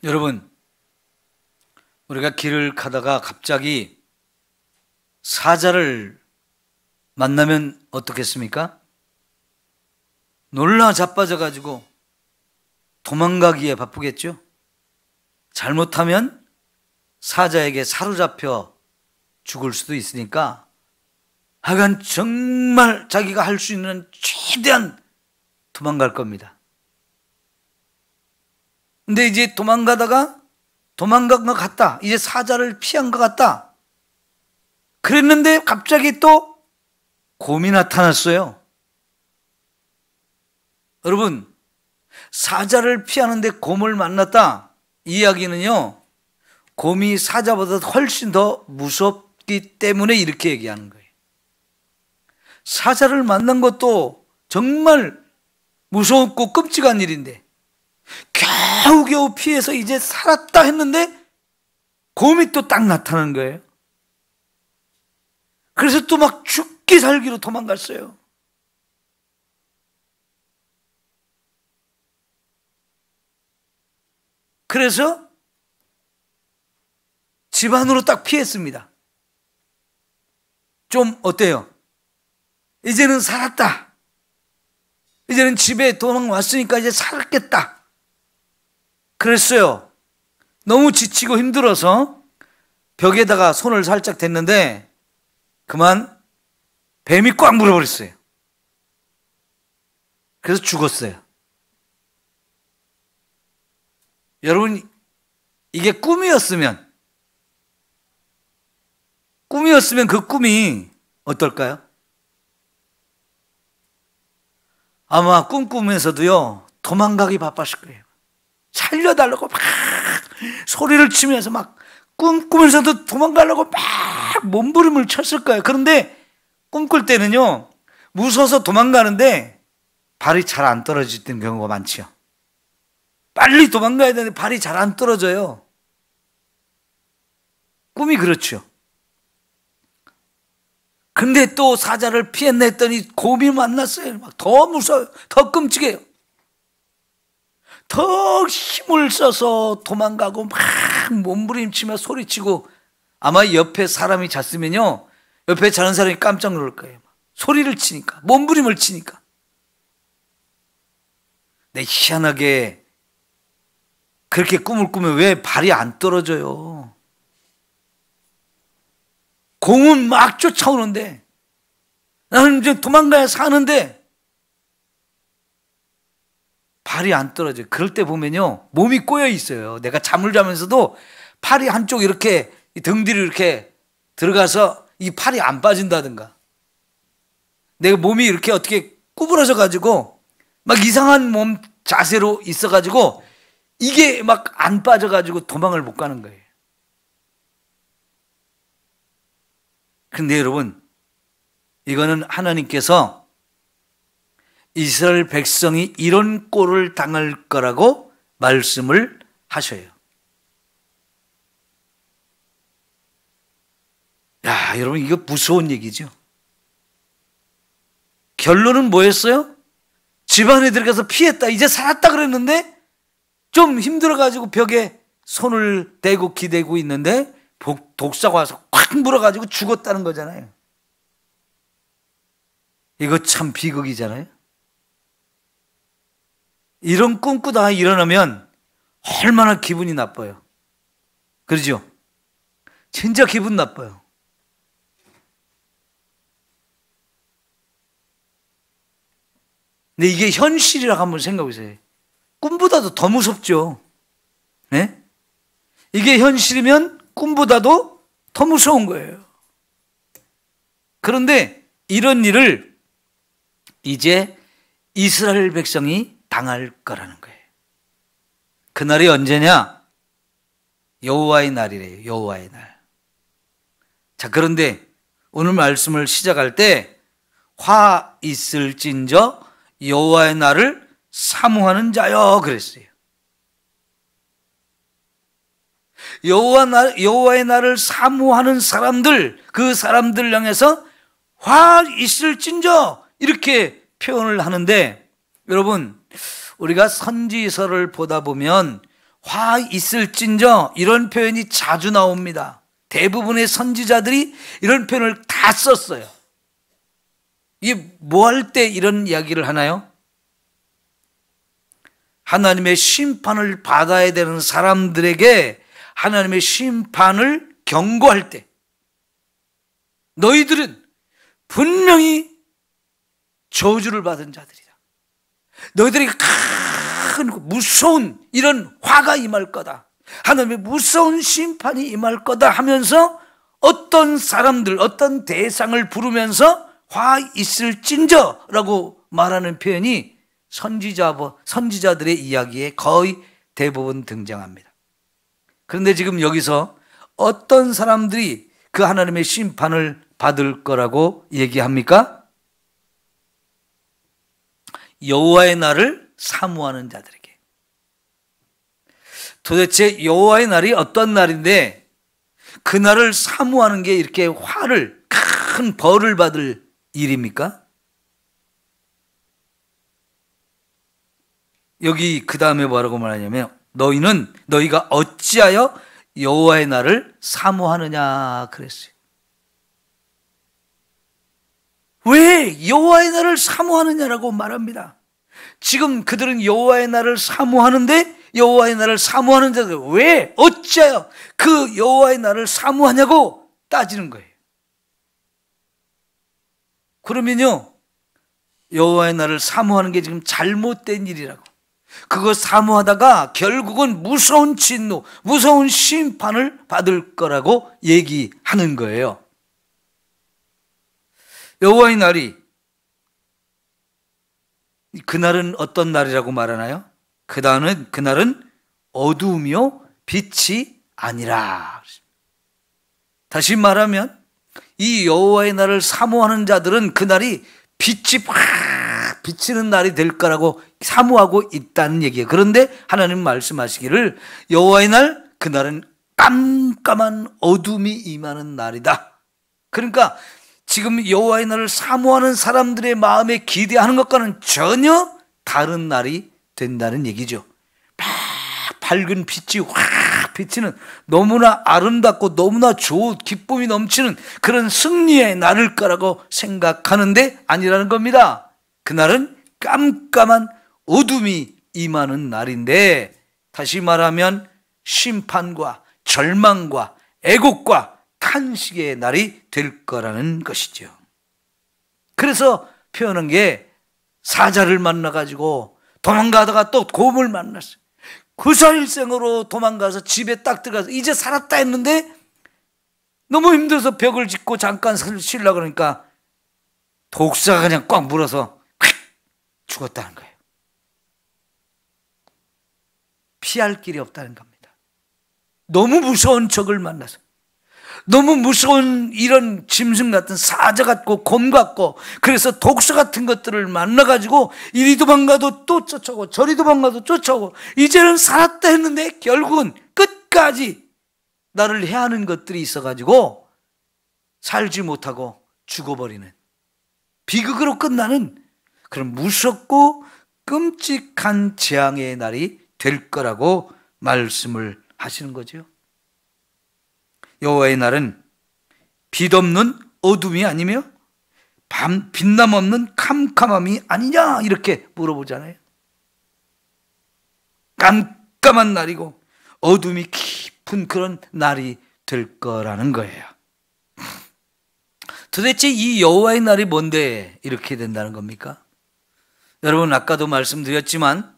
여러분, 우리가 길을 가다가 갑자기 사자를 만나면 어떻겠습니까? 놀라 자빠져가지고 도망가기에 바쁘겠죠? 잘못하면 사자에게 사로잡혀 죽을 수도 있으니까 하여간 정말 자기가 할 수 있는 최대한 도망갈 겁니다. 근데 이제 도망가다가 도망간 것 같다. 이제 사자를 피한 것 같다. 그랬는데 갑자기 또 곰이 나타났어요. 여러분, 사자를 피하는데 곰을 만났다. 이 이야기는요, 곰이 사자보다 훨씬 더 무섭기 때문에 이렇게 얘기하는 거예요. 사자를 만난 것도 정말 무섭고 끔찍한 일인데 겨우겨우 피해서 이제 살았다 했는데 곰이 또 딱 나타나는 거예요. 그래서 또 막 죽기 살기로 도망갔어요. 그래서 집 안으로 딱 피했습니다. 좀 어때요? 이제는 살았다. 이제는 집에 도망왔으니까 이제 살았겠다. 그랬어요. 너무 지치고 힘들어서 벽에다가 손을 살짝 댔는데 그만 뱀이 꽉 물어버렸어요. 그래서 죽었어요. 여러분, 이게 꿈이었으면 그 꿈이 어떨까요? 아마 꿈꾸면서도요, 도망가기 바빴을 거예요. 살려달라고 막 소리를 치면서 막 꿈꾸면서도 도망가려고 막 몸부림을 쳤을 거예요. 그런데 꿈꿀 때는요, 무서워서 도망가는데 발이 잘 안 떨어지는 경우가 많죠. 빨리 도망가야 되는데 발이 잘 안 떨어져요. 꿈이 그렇죠. 근데 또 사자를 피했나 했더니 곰이 만났어요. 막 더 무서워요. 더 끔찍해요. 더 힘을 써서 도망가고 막 몸부림치며 소리치고, 아마 옆에 사람이 잤으면요, 옆에 자는 사람이 깜짝 놀랄 거예요. 소리를 치니까, 몸부림을 치니까. 근데 희한하게 그렇게 꿈을 꾸면 왜 발이 안 떨어져요? 곰은 막 쫓아오는데 나는 이제 도망가야 사는데 발이 안 떨어져요. 그럴 때 보면요, 몸이 꼬여 있어요. 내가 잠을 자면서도 팔이 한쪽 이렇게 등 뒤로 이렇게 들어가서 이 팔이 안 빠진다든가, 내가 몸이 이렇게 어떻게 구부러져 가지고 막 이상한 몸 자세로 있어 가지고 이게 막 안 빠져 가지고 도망을 못 가는 거예요. 근데 여러분, 이거는 하나님께서 이스라엘 백성이 이런 꼴을 당할 거라고 말씀을 하셔요. 야, 여러분, 이거 무서운 얘기죠. 결론은 뭐였어요? 집안에 들어가서 피했다, 이제 살았다 그랬는데 좀 힘들어가지고 벽에 손을 대고 기대고 있는데 독사가 와서 콱 물어가지고 죽었다는 거잖아요. 이거 참 비극이잖아요. 이런 꿈꾸다가 일어나면 얼마나 기분이 나빠요. 그러죠? 진짜 기분 나빠요. 근데 이게 현실이라고 한번 생각해 보세요. 꿈보다도 더 무섭죠. 네? 이게 현실이면 꿈보다도 더 무서운 거예요. 그런데 이런 일을 이제 이스라엘 백성이 당할 거라는 거예요. 그날이 언제냐? 여호와의 날이래요. 여호와의 날. 자, 그런데 오늘 말씀을 시작할 때 화 있을진저 여호와의 날을 사모하는 자여 그랬어요. 여호와의 날을 사모하는 사람들, 그 사람들 향해서 화 있을진저 이렇게 표현을 하는데, 여러분, 우리가 선지서를 보다 보면 화 있을진저 이런 표현이 자주 나옵니다. 대부분의 선지자들이 이런 표현을 다 썼어요. 이게 뭐 할 때 이런 이야기를 하나요? 하나님의 심판을 받아야 되는 사람들에게 하나님의 심판을 경고할 때, 너희들은 분명히 저주를 받은 자들이다. 너희들에게 큰 무서운 이런 화가 임할 거다. 하나님의 무서운 심판이 임할 거다 하면서 어떤 사람들, 어떤 대상을 부르면서 화 있을진저라고 말하는 표현이 선지자들의 이야기에 거의 대부분 등장합니다. 그런데 지금 여기서 어떤 사람들이 그 하나님의 심판을 받을 거라고 얘기합니까? 여호와의 날을 사모하는 자들에게. 도대체 여호와의 날이 어떤 날인데 그 날을 사모하는 게 이렇게 화를, 큰 벌을 받을 일입니까? 여기 그 다음에 뭐라고 말하냐면 너희가 어찌하여 여호와의 날을 사모하느냐 그랬어요. 왜 여호와의 날을 사모하느냐라고 말합니다. 지금 그들은 여호와의 날을 사모하는데 여호와의 날을 사모하는 자들 왜 어찌하여 그 여호와의 날을 사모하냐고 따지는 거예요. 그러면요, 여호와의 날을 사모하는 게 지금 잘못된 일이라고. 그거 사모하다가 결국은 무서운 진노, 무서운 심판을 받을 거라고 얘기하는 거예요. 여호와의 날이, 그날은 어떤 날이라고 말하나요? 그날은 어두우며 빛이 아니라. 다시 말하면 이 여호와의 날을 사모하는 자들은 그날이 빛이 확 비치는 날이 될 거라고 사모하고 있다는 얘기예요. 그런데 하나님 말씀하시기를 여호와의 날, 그날은 깜깜한 어둠이 임하는 날이다. 그러니까 지금 여호와의 날을 사모하는 사람들의 마음에 기대하는 것과는 전혀 다른 날이 된다는 얘기죠. 막 밝은 빛이 확 비치는, 너무나 아름답고 너무나 좋은 기쁨이 넘치는 그런 승리의 날일 거라고 생각하는데 아니라는 겁니다. 그날은 깜깜한 어둠이 임하는 날인데, 다시 말하면 심판과 절망과 애곡과 탄식의 날이 될 거라는 것이죠. 그래서 표현한 게, 사자를 만나가지고 도망가다가 또 곰을 만났어요. 구사일생으로 도망가서 집에 딱 들어가서 이제 살았다 했는데 너무 힘들어서 벽을 짚고 잠깐 쉬려고 그러니까 독사가 그냥 꽉 물어서 죽었다는 거예요. 피할 길이 없다는 겁니다. 너무 무서운 적을 만나서, 너무 무서운 이런 짐승 같은 사자 같고 곰 같고, 그래서 독사 같은 것들을 만나가지고 이리 도망가도 또 쫓아오고 저리 도망가도 쫓아오고, 이제는 살았다 했는데 결국은 끝까지 나를 해하는 것들이 있어가지고 살지 못하고 죽어버리는, 비극으로 끝나는 그런 무섭고 끔찍한 재앙의 날이 될 거라고 말씀을 하시는 거죠. 여호와의 날은 빛없는 어둠이 아니며 빛남 없는 캄캄함이 아니냐, 이렇게 물어보잖아요. 깜깜한 날이고 어둠이 깊은 그런 날이 될 거라는 거예요. 도대체 이 여호와의 날이 뭔데 이렇게 된다는 겁니까? 여러분, 아까도 말씀드렸지만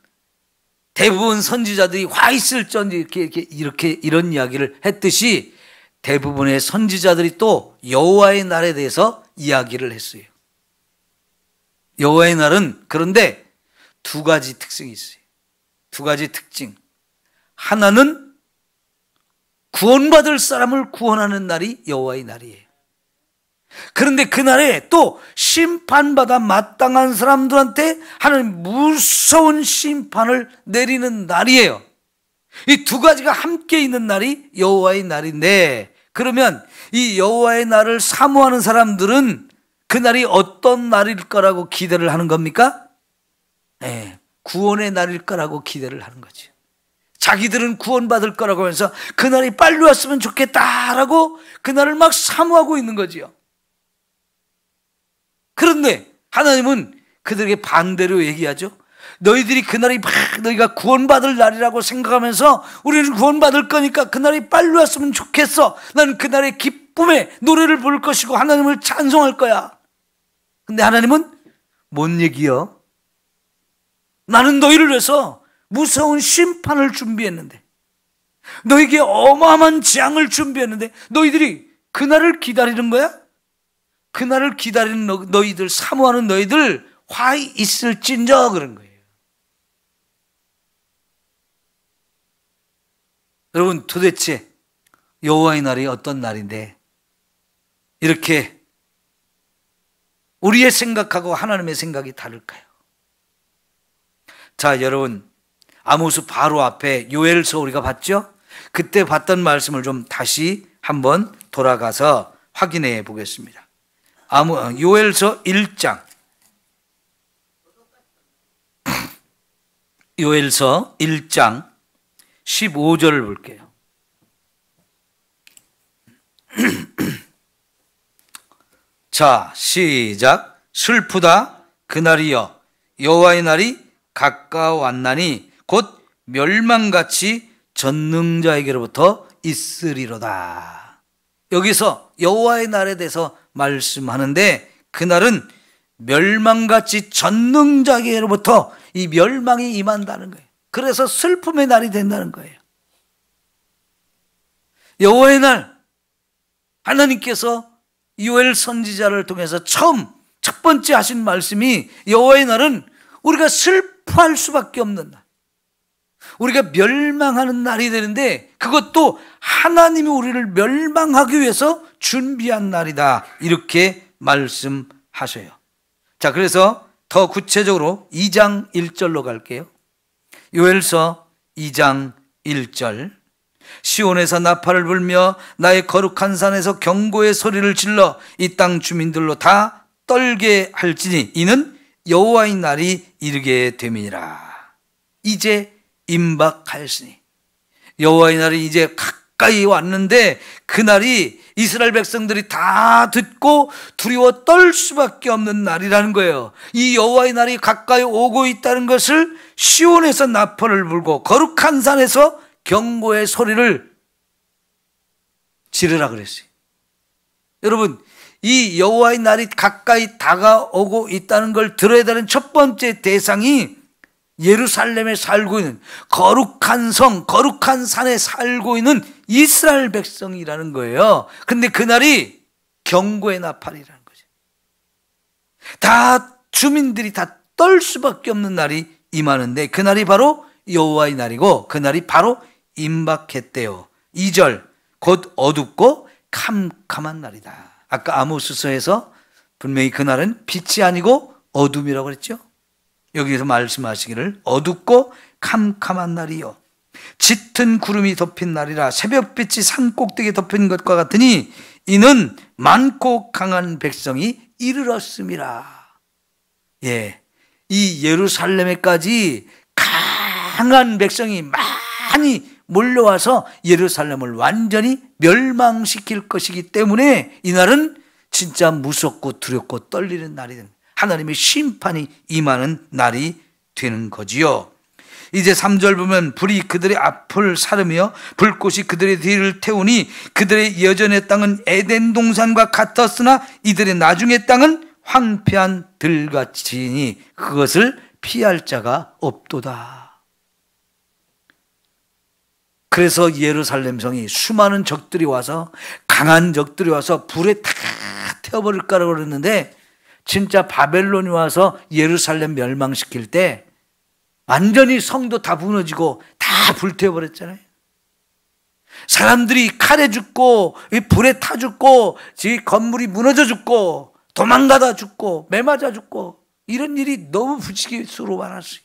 대부분 선지자들이 화 있을전지 이런 이야기를 했듯이 대부분의 선지자들이 또 여호와의 날에 대해서 이야기를 했어요. 여호와의 날은 그런데 두 가지 특징이 있어요. 두 가지 특징. 하나는 구원받을 사람을 구원하는 날이 여호와의 날이에요. 그런데 그날에 또 심판받아 마땅한 사람들한테 하나님 무서운 심판을 내리는 날이에요. 이 두 가지가 함께 있는 날이 여호와의 날인데, 그러면 이 여호와의 날을 사모하는 사람들은 그날이 어떤 날일 거라고 기대를 하는 겁니까? 구원의 날일 거라고 기대를 하는 거죠. 자기들은 구원받을 거라고 하면서 그날이 빨리 왔으면 좋겠다라고 그날을 막 사모하고 있는 거지요. 그런데 하나님은 그들에게 반대로 얘기하죠. 너희들이 그날이 막 너희가 구원받을 날이라고 생각하면서 우리는 구원받을 거니까 그날이 빨리 왔으면 좋겠어. 나는 그날의 기쁨에 노래를 부를 것이고 하나님을 찬송할 거야. 근데 하나님은 뭔 얘기요? 나는 너희를 위해서 무서운 심판을 준비했는데, 너에게 어마어마한 재앙을 준비했는데 너희들이 그날을 기다리는 거야? 그날을 기다리는 너희들, 사모하는 너희들 화 있을진저 그런 거예요. 여러분, 도대체 여호와의 날이 어떤 날인데 이렇게 우리의 생각하고 하나님의 생각이 다를까요? 자, 여러분, 아모스 바로 앞에 요엘서 우리가 봤죠? 그때 봤던 말씀을 좀 다시 한번 돌아가서 확인해 보겠습니다. 요엘서 1장 요엘서 1장 15절을 볼게요. 자, 시작. 슬프다 그날이여, 여호와의 날이 가까워왔나니 곧 멸망같이 전능자에게로부터 있으리로다. 여기서 여호와의 날에 대해서 말씀하는데, 그날은 멸망같이 전능자에게로부터 이 멸망이 임한다는 거예요. 그래서 슬픔의 날이 된다는 거예요. 여호와의 날, 하나님께서 요엘 선지자를 통해서 첫 번째 하신 말씀이 여호와의 날은 우리가 슬퍼할 수밖에 없는 날, 우리가 멸망하는 날이 되는데 그것도 하나님이 우리를 멸망하기 위해서 준비한 날이다, 이렇게 말씀하셔요. 자, 그래서 더 구체적으로 2장 1절로 갈게요. 요엘서 2장 1절. 시온에서 나팔을 불며 나의 거룩한 산에서 경고의 소리를 질러 이 땅 주민들로 다 떨게 할지니 이는 여호와의 날이 이르게 됨이니라. 이제 임박하였으니, 여호와의 날이 이제 가까이 왔는데 그날이 이스라엘 백성들이 다 듣고 두려워 떨 수밖에 없는 날이라는 거예요. 이 여호와의 날이 가까이 오고 있다는 것을 시온에서 나팔을 불고 거룩한 산에서 경고의 소리를 지르라 그랬어요. 여러분, 이 여호와의 날이 가까이 다가오고 있다는 걸 들어야 되는 첫 번째 대상이 예루살렘에 살고 있는, 거룩한 성, 거룩한 산에 살고 있는 이스라엘 백성이라는 거예요. 근데 그날이 경고의 나팔이라는 거죠. 다 주민들이 다 떨 수밖에 없는 날이 임하는데 그날이 바로 여호와의 날이고 그날이 바로 임박했대요. 2절, 곧 어둡고 캄캄한 날이다. 아까 아모스서에서 분명히 그날은 빛이 아니고 어둠이라고 그랬죠. 여기서 말씀하시기를 어둡고 캄캄한 날이요, 짙은 구름이 덮인 날이라 새벽빛이 산 꼭대기에 덮인 것과 같으니 이는 많고 강한 백성이 이르렀음이라. 예, 이 예루살렘에까지 강한 백성이 많이 몰려와서 예루살렘을 완전히 멸망시킬 것이기 때문에 이날은 진짜 무섭고 두렵고 떨리는 날이 됩니다. 하나님의 심판이 임하는 날이 되는 거지요. 이제 3절 보면 불이 그들의 앞을 사르며 불꽃이 그들의 뒤를 태우니 그들의 여전의 땅은 에덴 동산과 같았으나 이들의 나중의 땅은 황폐한 들같이니 그것을 피할 자가 없도다. 그래서 예루살렘 성이 수많은 적들이 와서, 강한 적들이 와서 불에 다 태워버릴까라고 그랬는데 진짜 바벨론이 와서 예루살렘 멸망시킬 때 완전히 성도 다 무너지고 다 불태워버렸잖아요. 사람들이 칼에 죽고 불에 타 죽고 건물이 무너져 죽고 도망가다 죽고 매 맞아 죽고 이런 일이 너무 부지기수로 많았어요.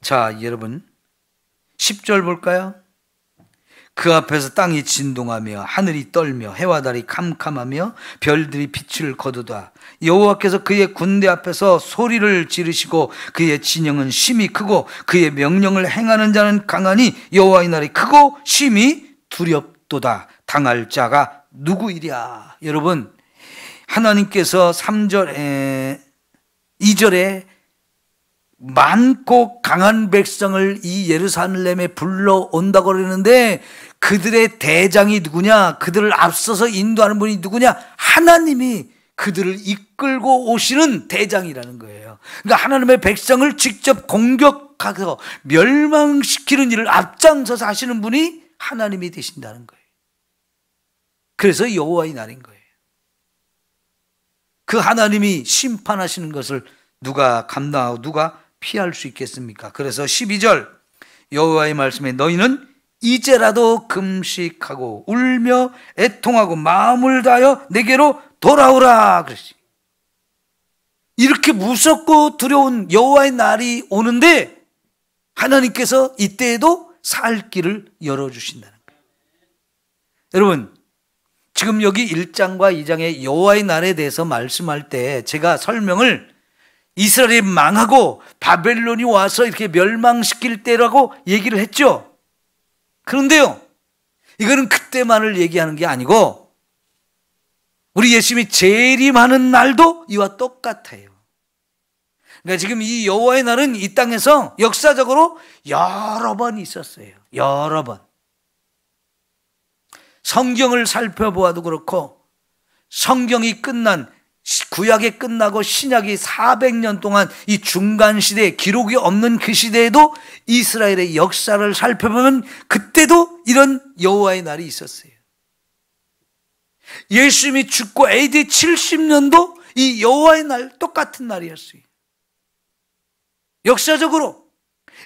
자, 여러분 10절 볼까요? 그 앞에서 땅이 진동하며 하늘이 떨며 해와 달이 캄캄하며 별들이 빛을 거두다. 여호와께서 그의 군대 앞에서 소리를 지르시고 그의 진영은 심히 크고 그의 명령을 행하는 자는 강하니 여호와의 날이 크고 심히 두렵도다. 당할 자가 누구이랴. 여러분, 하나님께서 3절에 2절에 많고 강한 백성을 이 예루살렘에 불러온다고 그러는데 그들의 대장이 누구냐? 그들을 앞서서 인도하는 분이 누구냐? 하나님이 그들을 이끌고 오시는 대장이라는 거예요. 그러니까 하나님의 백성을 직접 공격하고 멸망시키는 일을 앞장서서 하시는 분이 하나님이 되신다는 거예요. 그래서 여호와의 날인 거예요. 그 하나님이 심판하시는 것을 누가 감당하고 누가 피할 수 있겠습니까? 그래서 12절 여호와의 말씀에 너희는 이제라도 금식하고 울며 애통하고 마음을 다하여 내게로 돌아오라 그랬어요. 이렇게 무섭고 두려운 여호와의 날이 오는데 하나님께서 이때에도 살 길을 열어주신다는 거예요. 여러분, 지금 여기 1장과 2장의 여호와의 날에 대해서 말씀할 때 제가 설명을 이스라엘이 망하고 바벨론이 와서 이렇게 멸망시킬 때라고 얘기를 했죠. 그런데요, 이거는 그때만을 얘기하는 게 아니고 우리 예수님이 재림하는 날도 이와 똑같아요. 그러니까 지금 이 여호와의 날은 이 땅에서 역사적으로 여러 번 있었어요. 여러 번. 성경을 살펴보아도 그렇고 성경이 끝난 구약이 끝나고 신약이 400년 동안 이 중간 시대에 기록이 없는 그 시대에도 이스라엘의 역사를 살펴보면 그때도 이런 여호와의 날이 있었어요. 예수님이 죽고 AD 70년도 이 여호와의 날 똑같은 날이었어요. 역사적으로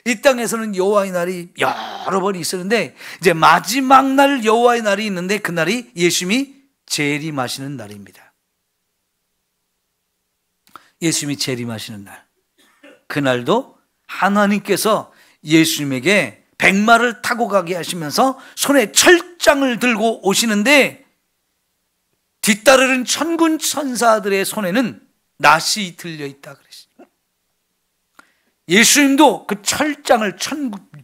이 땅에서는 여호와의 날이 여러 번 있었는데 이제 마지막 날 여호와의 날이 있는데 그 날이 예수님이 재림하시는 날입니다. 예수님이 재림하시는 날, 그날도 하나님께서 예수님에게 백마를 타고 가게 하시면서 손에 철장을 들고 오시는데 뒤따르는 천군 천사들의 손에는 낫이 들려있다 그랬어요. 예수님도 그 철장을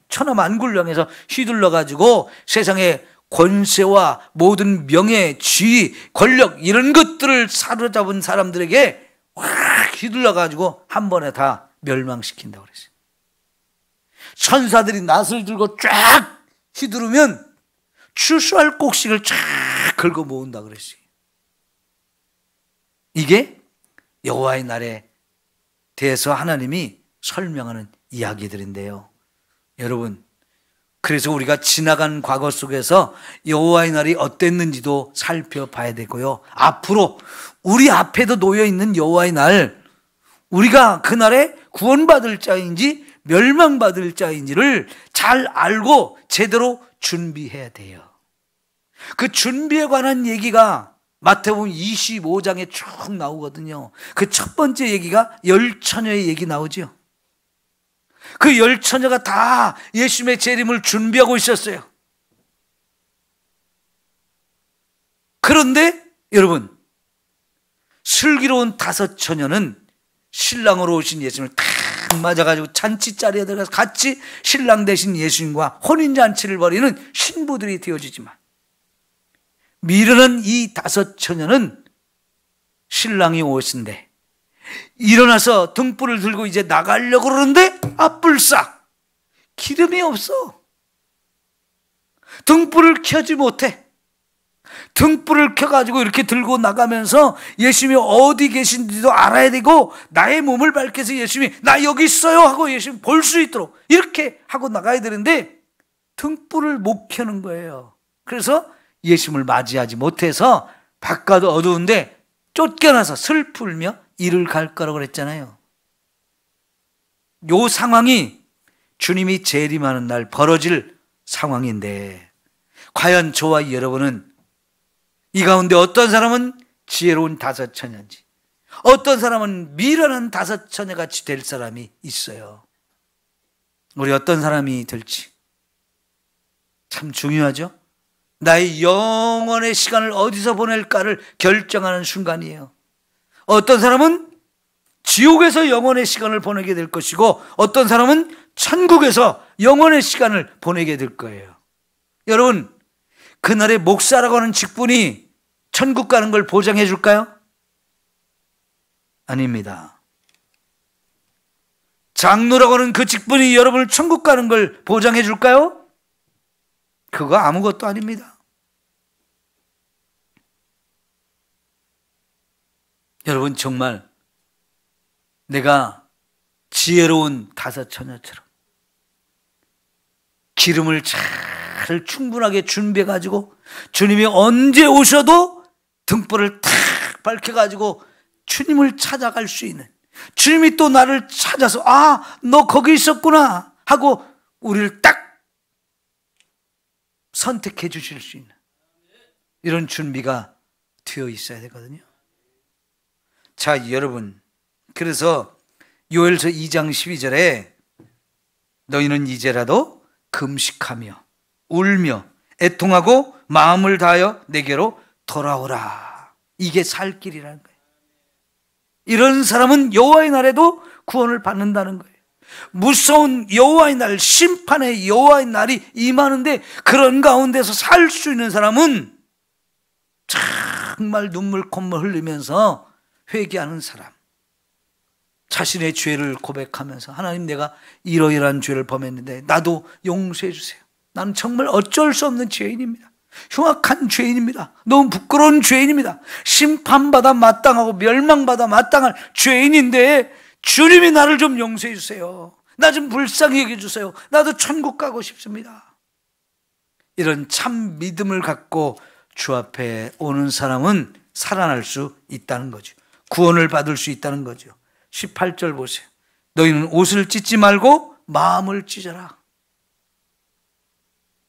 천하만국을 향해서 휘둘러 가지고 세상의 권세와 모든 명예, 지위, 권력 이런 것들을 사로잡은 사람들에게 확 휘둘러가지고 한 번에 다 멸망시킨다고 그랬어요. 천사들이 낫을 들고 쫙 휘두르면 추수할 곡식을 쫙 긁어 모은다고 그랬어요. 이게 여호와의 날에 대해서 하나님이 설명하는 이야기들인데요. 여러분, 그래서 우리가 지나간 과거 속에서 여호와의 날이 어땠는지도 살펴봐야 되고요. 앞으로 우리 앞에도 놓여있는 여호와의 날, 우리가 그날에 구원받을 자인지 멸망받을 자인지를 잘 알고 제대로 준비해야 돼요. 그 준비에 관한 얘기가 마태복음 25장에 쭉 나오거든요. 그 첫 번째 얘기가 열 처녀의 얘기 나오죠. 그 열 처녀가 다 예수님의 재림을 준비하고 있었어요. 그런데 여러분, 슬기로운 5 처녀는 신랑으로 오신 예수님을 탁 맞아가지고 잔치자리에 들어가서 같이 신랑 되신 예수님과 혼인잔치를 벌이는 신부들이 되어지지만 미련한 이 5 처녀는 신랑이 오신데 일어나서 등불을 들고 이제 나가려고 그러는데 뿔싹 기름이 없어. 등불을 켜지 못해. 등불을 켜가지고 이렇게 들고 나가면서 예수님이 어디 계신지도 알아야 되고 나의 몸을 밝혀서 예수님이 나 여기 있어요 하고 예수님 볼 수 있도록 이렇게 하고 나가야 되는데 등불을 못 켜는 거예요. 그래서 예수님을 맞이하지 못해서 바깥 어두운데 쫓겨나서 슬플며 이를 갈 거라고 그랬잖아요. 요 상황이 주님이 재림하는 날 벌어질 상황인데 과연 저와 여러분은 이 가운데 어떤 사람은 지혜로운 5 처녀인지 어떤 사람은 미련한 5 처녀같이 될 사람이 있어요. 우리 어떤 사람이 될지 참 중요하죠. 나의 영원의 시간을 어디서 보낼까를 결정하는 순간이에요. 어떤 사람은 지옥에서 영원의 시간을 보내게 될 것이고 어떤 사람은 천국에서 영원의 시간을 보내게 될 거예요. 여러분, 그날의 목사라고 하는 직분이 천국 가는 걸 보장해 줄까요? 아닙니다. 장로라고 하는 그 직분이 여러분을 천국 가는 걸 보장해 줄까요? 그거 아무것도 아닙니다. 여러분, 정말 내가 지혜로운 다섯 처녀처럼 기름을 잘 충분하게 준비해가지고 주님이 언제 오셔도 등불을 탁 밝혀가지고 주님을 찾아갈 수 있는, 주님이 또 나를 찾아서 너 거기 있었구나 하고 우리를 딱 선택해 주실 수 있는 이런 준비가 되어 있어야 되거든요. 자, 여러분, 그래서 요엘서 2장 12절에 너희는 이제라도 금식하며 울며 애통하고 마음을 다하여 내게로 돌아오라. 이게 살 길이라는 거예요. 이런 사람은 여호와의 날에도 구원을 받는다는 거예요. 무서운 여호와의 날, 심판의 여호와의 날이 임하는데 그런 가운데서 살 수 있는 사람은 정말 눈물 콧물 흘리면서 회개하는 사람, 자신의 죄를 고백하면서 하나님, 내가 이러이러한 죄를 범했는데 나도 용서해 주세요. 나는 정말 어쩔 수 없는 죄인입니다. 흉악한 죄인입니다. 너무 부끄러운 죄인입니다. 심판받아 마땅하고 멸망받아 마땅할 죄인인데 주님이 나를 좀 용서해 주세요. 나 좀 불쌍히 여겨 주세요. 나도 천국 가고 싶습니다. 이런 참 믿음을 갖고 주 앞에 오는 사람은 살아날 수 있다는 거죠. 구원을 받을 수 있다는 거죠. 18절 보세요. 너희는 옷을 찢지 말고 마음을 찢어라.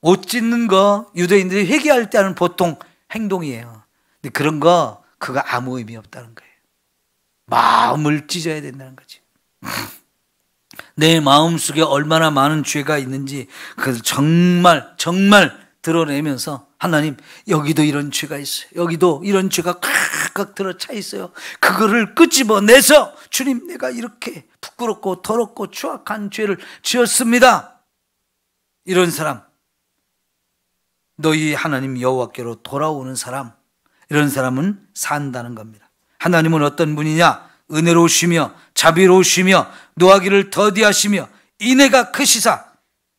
옷 찢는 거 유대인들이 회개할 때 하는 보통 행동이에요. 근데 그런 거 그거 아무 의미 없다는 거예요. 마음을 찢어야 된다는 거지. 내 마음속에 얼마나 많은 죄가 있는지 그걸 정말 드러내면서 하나님, 여기도 이런 죄가 있어요. 여기도 이런 죄가 칵칵 들어차 있어요. 그거를 끄집어내서 주님, 내가 이렇게 부끄럽고 더럽고 추악한 죄를 지었습니다. 이런 사람, 너희 하나님 여호와께로 돌아오는 사람, 이런 사람은 산다는 겁니다. 하나님은 어떤 분이냐? 은혜로우시며 자비로우시며 노하기를 더디하시며 인애가 크시사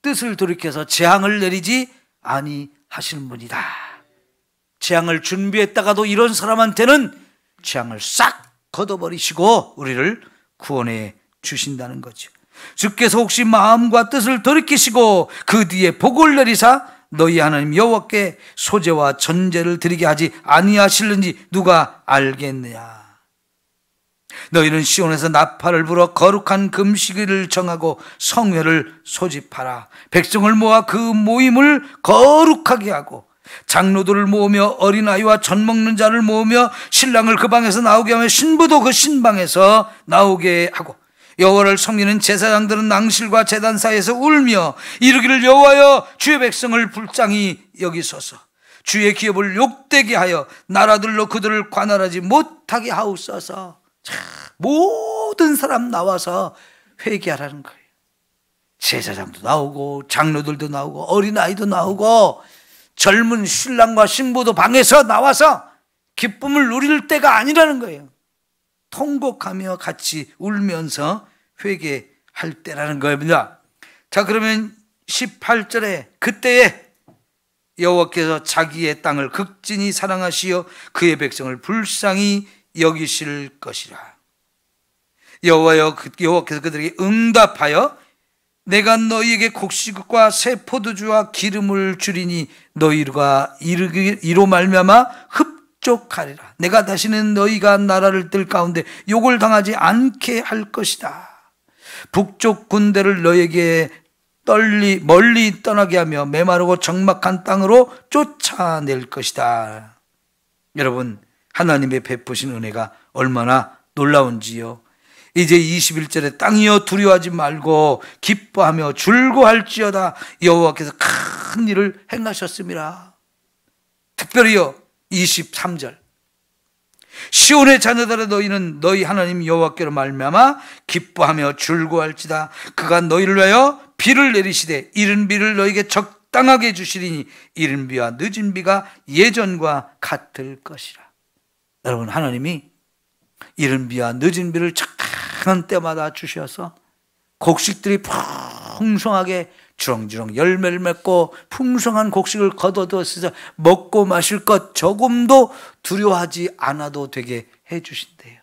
뜻을 돌이켜서 재앙을 내리지 아니하시는 분이다. 재앙을 준비했다가도 이런 사람한테는 재앙을 싹 걷어버리시고 우리를 구원해 주신다는 거죠. 주께서 혹시 마음과 뜻을 돌이키시고 그 뒤에 복을 내리사 너희 하나님 여호와께 소제와 전제를 드리게 하지 아니하실는지 누가 알겠느냐. 너희는 시온에서 나팔을 불어 거룩한 금식일을 정하고 성회를 소집하라. 백성을 모아 그 모임을 거룩하게 하고 장로들을 모으며 어린아이와 젖 먹는 자를 모으며 신랑을 그 방에서 나오게 하며 신부도 그 신방에서 나오게 하고 여호와를 섬기는 제사장들은 낭실과 제단 사이에서 울며 이르기를 여호와여 주의 백성을 불쌍히 여기소서. 주의 기업을 욕되게 하여 나라들로 그들을 관할하지 못하게 하옵소서. 모든 사람 나와서 회개하라는 거예요. 제사장도 나오고 장로들도 나오고 어린아이도 나오고 젊은 신랑과 신부도 방에서 나와서 기쁨을 누릴 때가 아니라는 거예요. 통곡하며 같이 울면서 회개할 때라는 겁니다. 자, 그러면 18절에 그때에 여호와께서 자기의 땅을 극진히 사랑하시어 그의 백성을 불쌍히 여기실 것이라. 여호와께서 그들에게 응답하여 내가 너희에게 곡식과 새 포도주와 기름을 주리니 너희가 이로 말미암아 흡족하리라. 내가 다시는 너희가 나라를 뜰 가운데 욕을 당하지 않게 할 것이다. 북쪽 군대를 너에게 멀리 떠나게 하며 메마르고 적막한 땅으로 쫓아낼 것이다. 여러분, 하나님의 베푸신 은혜가 얼마나 놀라운지요. 이제 21절에 땅이여 두려워하지 말고 기뻐하며 즐거워할지어다. 여호와께서 큰 일을 행하셨습니다. 특별히요 23절 시온의 자녀들아 너희는 너희 하나님 여호와께로 말미암아 기뻐하며 즐거워할지다. 그가 너희를 위하여 비를 내리시되 이른 비를 너희에게 적당하게 주시리니 이른 비와 늦은 비가 예전과 같을 것이라. 여러분, 하나님이 이른 비와 늦은 비를 적당한 때마다 주셔서 곡식들이 풍성하게 주렁주렁 열매를 맺고 풍성한 곡식을 거둬들여서 먹고 마실 것 조금도 두려워하지 않아도 되게 해주신대요.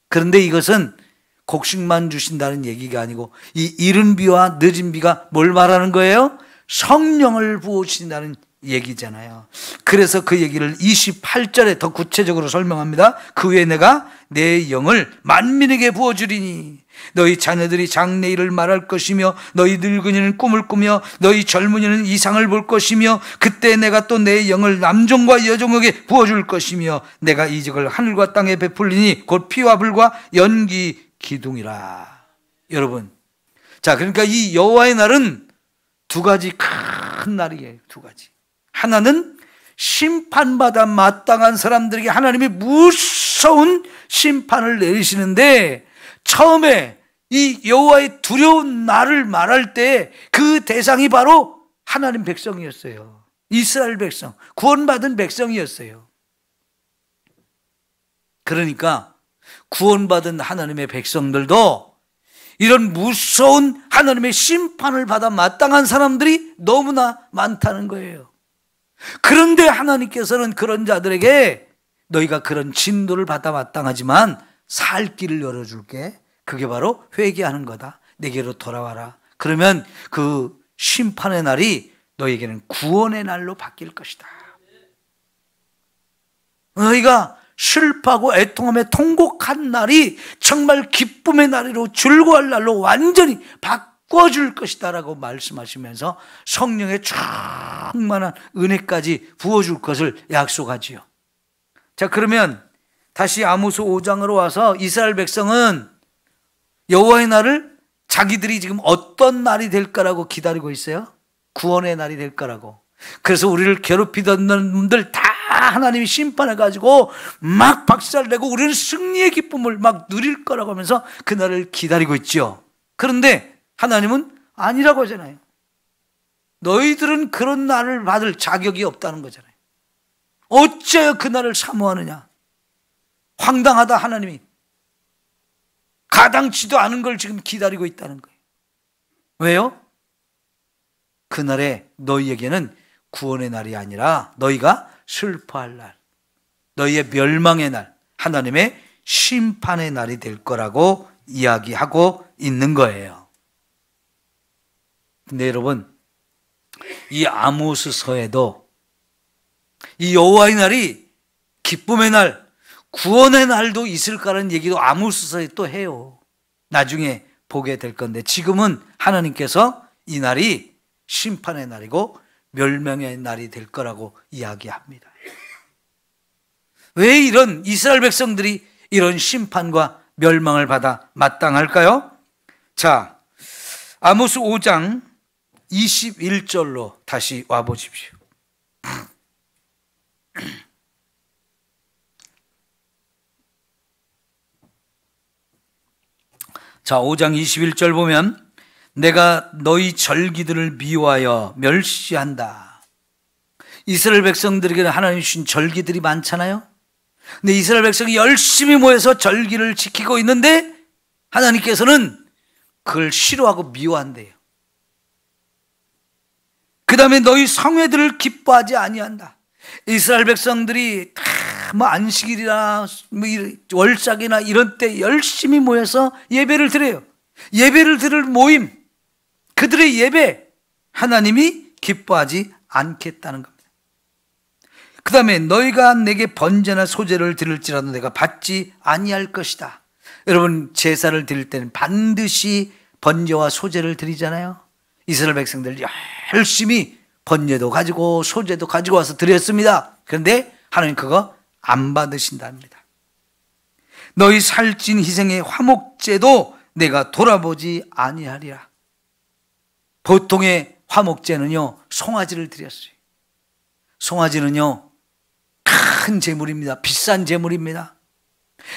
그런데 이것은 곡식만 주신다는 얘기가 아니고 이 이른 비와 늦은 비가 뭘 말하는 거예요? 성령을 부어주신다는 얘기잖아요. 그래서 그 얘기를 28절에 더 구체적으로 설명합니다. 그 후에 내가 내 영을 만민에게 부어주리니 너희 자녀들이 장래일을 말할 것이며 너희 늙은이는 꿈을 꾸며 너희 젊은이는 이상을 볼 것이며 그때 내가 또 내 영을 남종과 여종에게 부어줄 것이며 내가 이적을 하늘과 땅에 베풀리니 곧 피와 불과 연기 기둥이라. 여러분, 자, 그러니까 이 여호와의 날은 두 가지 큰 날이에요. 두 가지. 하나는 심판받아 마땅한 사람들에게 하나님이 무서운 심판을 내리시는데, 처음에 이 여호와의 두려운 날을 말할 때 그 대상이 바로 하나님 백성이었어요. 이스라엘 백성, 구원받은 백성이었어요. 그러니까 구원받은 하나님의 백성들도 이런 무서운 하나님의 심판을 받아 마땅한 사람들이 너무나 많다는 거예요. 그런데 하나님께서는 그런 자들에게 너희가 그런 진도를 받아 마땅하지만 살 길을 열어줄게. 그게 바로 회개하는 거다. 내게로 돌아와라. 그러면 그 심판의 날이 너희에게는 구원의 날로 바뀔 것이다. 너희가 슬퍼하고 애통하며 통곡한 날이 정말 기쁨의 날이로 즐거워할 날로 완전히 바꿔줄 것이다 라고 말씀하시면서 성령의 충만한 은혜까지 부어줄 것을 약속하지요. 자, 그러면 다시 아모스 5장으로 와서 이스라엘 백성은 여호와의 날을 자기들이 지금 어떤 날이 될까라고 기다리고 있어요. 구원의 날이 될 거라고. 그래서 우리를 괴롭히던 놈들 다 하나님이 심판해가지고 막 박살내고 우리는 승리의 기쁨을 막 누릴 거라고 하면서 그날을 기다리고 있죠. 그런데 하나님은 아니라고 하잖아요. 너희들은 그런 날을 받을 자격이 없다는 거잖아요. 어째 그날을 사모하느냐. 황당하다. 하나님이 가당치도 않은 걸 지금 기다리고 있다는 거예요. 왜요? 그날에 너희에게는 구원의 날이 아니라 너희가 슬퍼할 날, 너희의 멸망의 날, 하나님의 심판의 날이 될 거라고 이야기하고 있는 거예요. 근데 여러분, 이 아모스서에도 이 여호와의 날이 기쁨의 날, 구원의 날도 있을 거라는 얘기도 아모스서에 또 해요. 나중에 보게 될 건데 지금은 하나님께서 이 날이 심판의 날이고 멸망의 날이 될 거라고 이야기합니다. 왜 이런 이스라엘 백성들이 이런 심판과 멸망을 받아 마땅할까요? 자, 아모스 5장 21절로 다시 와보십시오. 자, 5장 21절 보면 내가 너희 절기들을 미워하여 멸시한다. 이스라엘 백성들에게는 하나님 주신 절기들이 많잖아요. 근데 이스라엘 백성이 열심히 모여서 절기를 지키고 있는데 하나님께서는 그걸 싫어하고 미워한대요. 그 다음에 너희 성회들을 기뻐하지 아니한다. 이스라엘 백성들이 다 뭐 안식일이나 월삭이나 이런 때 열심히 모여서 예배를 드려요. 예배를 드릴 모임, 그들의 예배, 하나님이 기뻐하지 않겠다는 겁니다. 그 다음에 너희가 내게 번제나 소제를 드릴지라도 내가 받지 아니할 것이다. 여러분, 제사를 드릴 때는 반드시 번제와 소제를 드리잖아요. 이스라엘 백성들 열심히 번제도 가지고 소제도 가지고 와서 드렸습니다. 그런데 하나님 그거 안 받으신답니다. 너희 살찐 희생의 화목제도 내가 돌아보지 아니하리라. 보통의 화목제는요, 송아지를 드렸어요. 송아지는요, 큰 제물입니다. 비싼 제물입니다.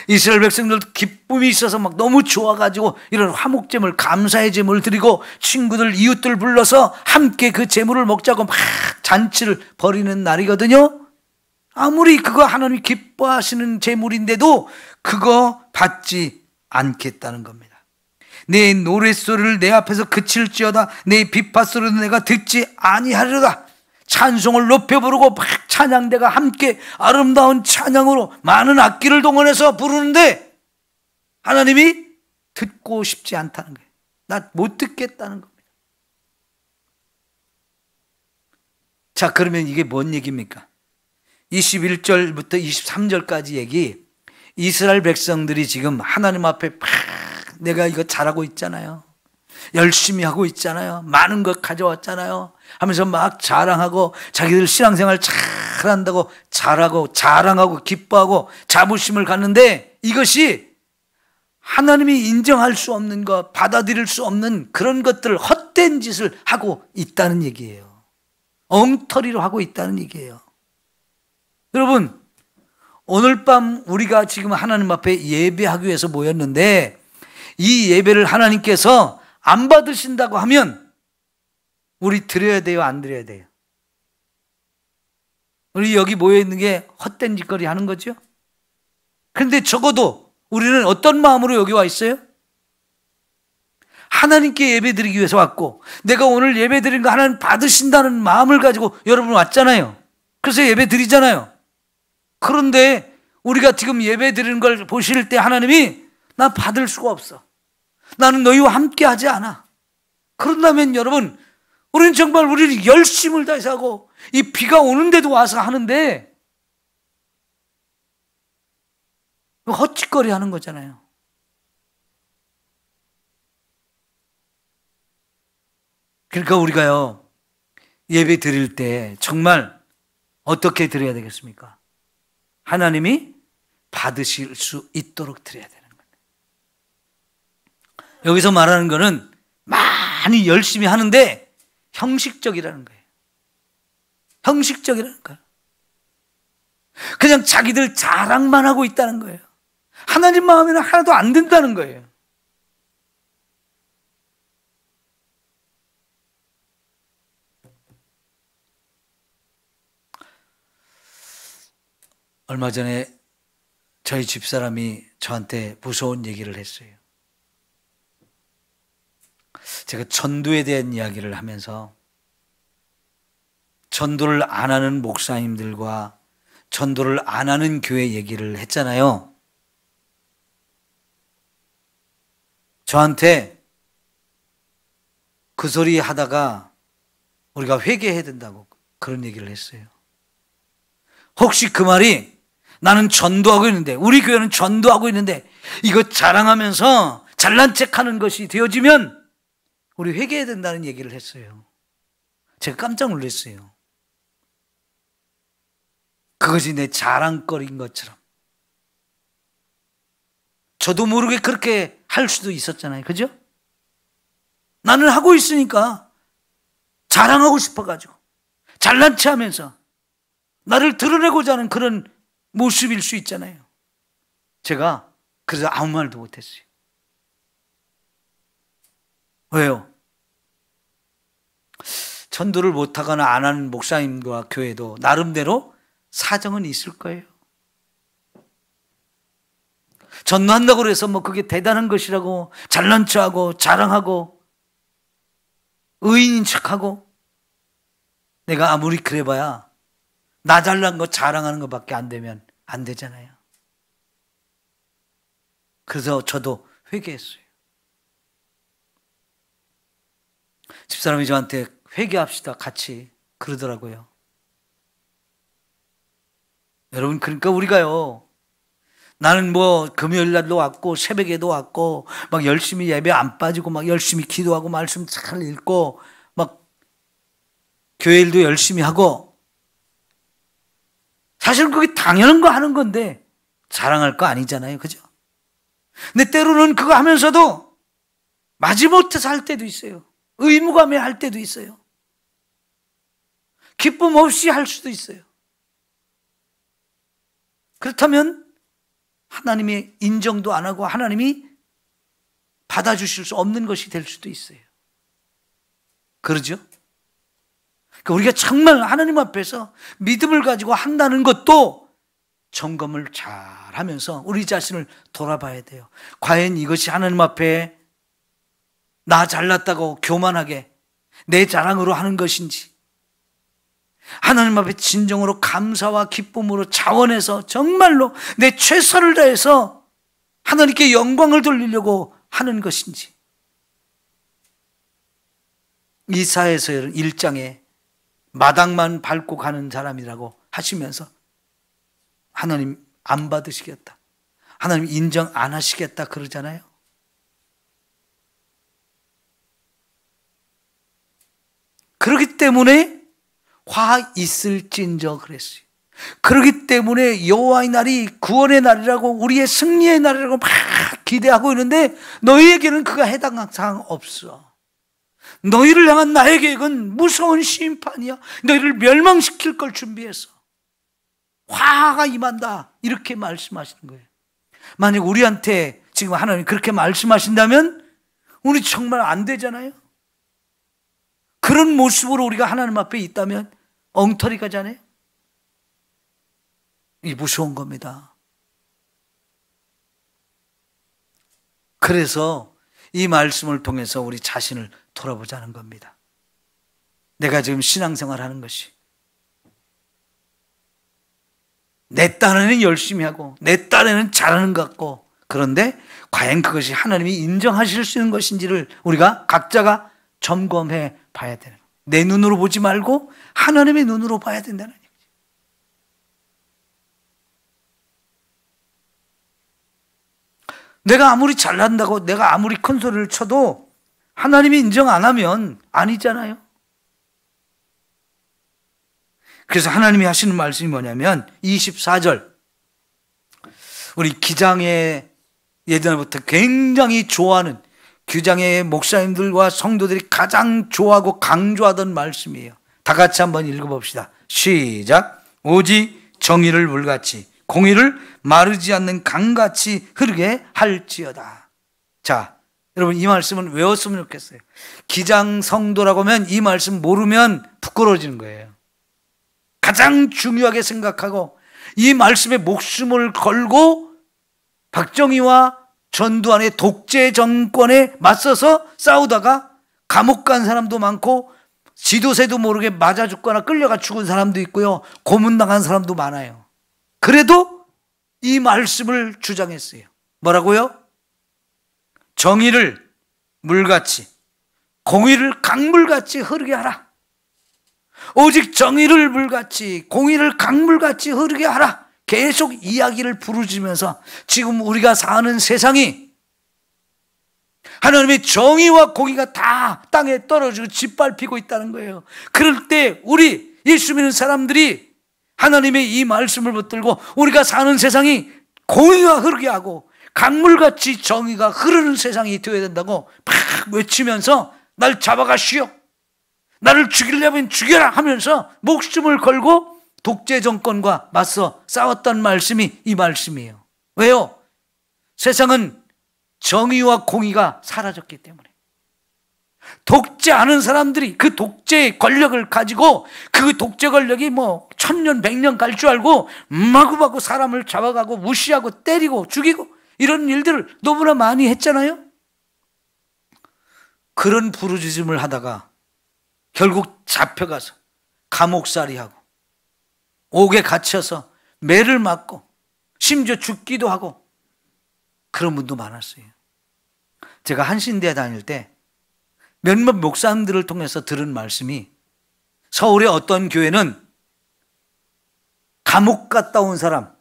이스라엘 백성들도 기쁨이 있어서 막 너무 좋아가지고 이런 화목제물, 감사의 제물을 드리고 친구들, 이웃들 불러서 함께 그 제물을 먹자고 막 잔치를 벌이는 날이거든요. 아무리 그거 하나님이 기뻐하시는 제물인데도 그거 받지 않겠다는 겁니다. 내 노랫소리를 내 앞에서 그칠지어다. 내 비파소리를 내가 듣지 아니하리로다. 찬송을 높여 부르고 막 찬양대가 함께 아름다운 찬양으로 많은 악기를 동원해서 부르는데 하나님이 듣고 싶지 않다는 거예요. 나 못 듣겠다는 겁니다. 자, 그러면 이게 뭔 얘기입니까? 21절부터 23절까지 얘기, 이스라엘 백성들이 지금 하나님 앞에 막 내가 이거 잘하고 있잖아요, 열심히 하고 있잖아요, 많은 것 가져왔잖아요 하면서 막 자랑하고 자기들 신앙생활 잘한다고 잘하고 자랑하고 기뻐하고 자부심을 갖는데 이것이 하나님이 인정할 수 없는 것, 받아들일 수 없는 그런 것들, 헛된 짓을 하고 있다는 얘기예요. 엉터리로 하고 있다는 얘기예요. 여러분, 오늘 밤 우리가 지금 하나님 앞에 예배하기 위해서 모였는데 이 예배를 하나님께서 안 받으신다고 하면 우리 드려야 돼요, 안 드려야 돼요? 우리 여기 모여있는 게 헛된 짓거리 하는 거죠? 그런데 적어도 우리는 어떤 마음으로 여기 와 있어요? 하나님께 예배 드리기 위해서 왔고, 내가 오늘 예배 드린 거 하나님 받으신다는 마음을 가지고 여러분 왔잖아요. 그래서 예배 드리잖아요. 그런데 우리가 지금 예배 드리는 걸 보실 때 하나님이 나 받을 수가 없어, 나는 너희와 함께 하지 않아. 그런다면 여러분, 우리는 정말 우리는 열심을 다해서 하고 이 비가 오는데도 와서 하는데 헛짓거리 하는 거잖아요. 그러니까 우리가요, 예배 드릴 때 정말 어떻게 드려야 되겠습니까? 하나님이 받으실 수 있도록 드려야 되는 거예요. 여기서 말하는 거는 많이 열심히 하는데 형식적이라는 거예요. 형식적이라는 거예요. 그냥 자기들 자랑만 하고 있다는 거예요. 하나님 마음에는 하나도 안 된다는 거예요. 얼마 전에 저희 집사람이 저한테 무서운 얘기를 했어요. 제가 전도에 대한 이야기를 하면서 전도를 안 하는 목사님들과 전도를 안 하는 교회 얘기를 했잖아요. 저한테 그 소리 하다가 우리가 회개해야 된다고 그런 얘기를 했어요. 혹시 그 말이 나는 전도하고 있는데, 우리 교회는 전도하고 있는데 이거 자랑하면서 잘난 척하는 것이 되어지면 우리 회개해야 된다는 얘기를 했어요. 제가 깜짝 놀랐어요. 그것이 내 자랑거리인 것처럼. 저도 모르게 그렇게 할 수도 있었잖아요. 그죠? 나는 하고 있으니까 자랑하고 싶어가지고 잘난 척하면서 나를 드러내고자 하는 그런 모습일 수 있잖아요. 제가 그래서 아무 말도 못했어요. 왜요? 전도를 못하거나 안 하는 목사님과 교회도 나름대로 사정은 있을 거예요. 전도한다고 해서 뭐 그게 대단한 것이라고 잘난 척하고 자랑하고 의인인 척하고, 내가 아무리 그래봐야 나 잘난 거 자랑하는 것밖에 안 되면 안 되잖아요. 그래서 저도 회개했어요. 집사람이 저한테 회개합시다 같이 그러더라고요. 여러분, 그러니까 우리가요, 나는 뭐 금요일 날도 왔고 새벽에도 왔고 막 열심히 예배 안 빠지고 막 열심히 기도하고 말씀 잘 읽고 막 교회 일도 열심히 하고, 사실은 그게 당연한 거 하는 건데 자랑할 거 아니잖아요. 그죠? 근데 때로는 그거 하면서도 마지못해서 할 때도 있어요. 의무감에 할 때도 있어요. 기쁨 없이 할 수도 있어요. 그렇다면 하나님의 인정도 안 하고 하나님이 받아주실 수 없는 것이 될 수도 있어요. 그러죠? 그러니까 우리가 정말 하나님 앞에서 믿음을 가지고 한다는 것도 점검을 잘 하면서 우리 자신을 돌아봐야 돼요. 과연 이것이 하나님 앞에 나 잘났다고 교만하게 내 자랑으로 하는 것인지, 하나님 앞에 진정으로 감사와 기쁨으로 자원해서 정말로 내 최선을 다해서 하나님께 영광을 돌리려고 하는 것인지. 이사야서 1장에 마당만 밟고 가는 사람이라고 하시면서 하나님 안 받으시겠다, 하나님 인정 안 하시겠다 그러잖아요. 그렇기 때문에 화 있을진저 그랬어요. 그렇기 때문에 여호와의 날이 구원의 날이라고, 우리의 승리의 날이라고 막 기대하고 있는데 너희에게는 그가 해당한 사항 없어. 너희를 향한 나의 계획은 무서운 심판이야. 너희를 멸망시킬 걸 준비했어. 화가 임한다, 이렇게 말씀하시는 거예요. 만약 우리한테 지금 하나님 그렇게 말씀하신다면 우리 정말 안 되잖아요. 그런 모습으로 우리가 하나님 앞에 있다면 엉터리 가잖아요. 이 무서운 겁니다. 그래서 이 말씀을 통해서 우리 자신을 돌아보자는 겁니다. 내가 지금 신앙생활 하는 것이 내 딴에는 열심히 하고 내 딴에는 잘하는 것 같고, 그런데 과연 그것이 하나님이 인정하실 수 있는 것인지를 우리가 각자가 점검해 봐야 되는 거예요. 내 눈으로 보지 말고 하나님의 눈으로 봐야 된다는 얘기죠. 내가 아무리 잘난다고 내가 아무리 큰 소리를 쳐도 하나님이 인정 안 하면 아니잖아요. 그래서 하나님이 하시는 말씀이 뭐냐면 24절, 우리 기장의 예전부터 굉장히 좋아하는 규장의 목사님들과 성도들이 가장 좋아하고 강조하던 말씀이에요. 다 같이 한번 읽어봅시다. 시작. 오직 정의를 물같이 공의를 마르지 않는 강같이 흐르게 할지어다. 자, 여러분 이 말씀은 외웠으면 좋겠어요. 기장 성도라고 하면 이 말씀 모르면 부끄러워지는 거예요. 가장 중요하게 생각하고 이 말씀에 목숨을 걸고 박정희와 전두환의 독재 정권에 맞서서 싸우다가 감옥 간 사람도 많고 지도새도 모르게 맞아 죽거나 끌려가 죽은 사람도 있고요, 고문당한 사람도 많아요. 그래도 이 말씀을 주장했어요. 뭐라고요? 정의를 물같이 공의를 강물같이 흐르게 하라. 오직 정의를 물같이 공의를 강물같이 흐르게 하라. 계속 이야기를 부르짖으면서 지금 우리가 사는 세상이 하나님의 정의와 공의가 다 땅에 떨어지고 짓밟히고 있다는 거예요. 그럴 때 우리 예수 믿는 사람들이 하나님의 이 말씀을 붙들고 우리가 사는 세상이 공의가 흐르게 하고 강물같이 정의가 흐르는 세상이 되어야 된다고 막 외치면서 날 잡아가시오, 나를 죽이려면 죽여라 하면서 목숨을 걸고 독재 정권과 맞서 싸웠던 말씀이 이 말씀이에요. 왜요? 세상은 정의와 공의가 사라졌기 때문에. 독재하는 사람들이 그 독재의 권력을 가지고 그 독재 권력이 뭐 1000년 100년 갈 줄 알고 마구마구 사람을 잡아가고 무시하고 때리고 죽이고 이런 일들을 너무나 많이 했잖아요. 그런 부르짖음을 하다가 결국 잡혀가서 감옥살이하고 옥에 갇혀서 매를 맞고 심지어 죽기도 하고 그런 분도 많았어요. 제가 한신대 다닐 때 몇몇 목사님들을 통해서 들은 말씀이, 서울의 어떤 교회는 감옥 갔다 온 사람,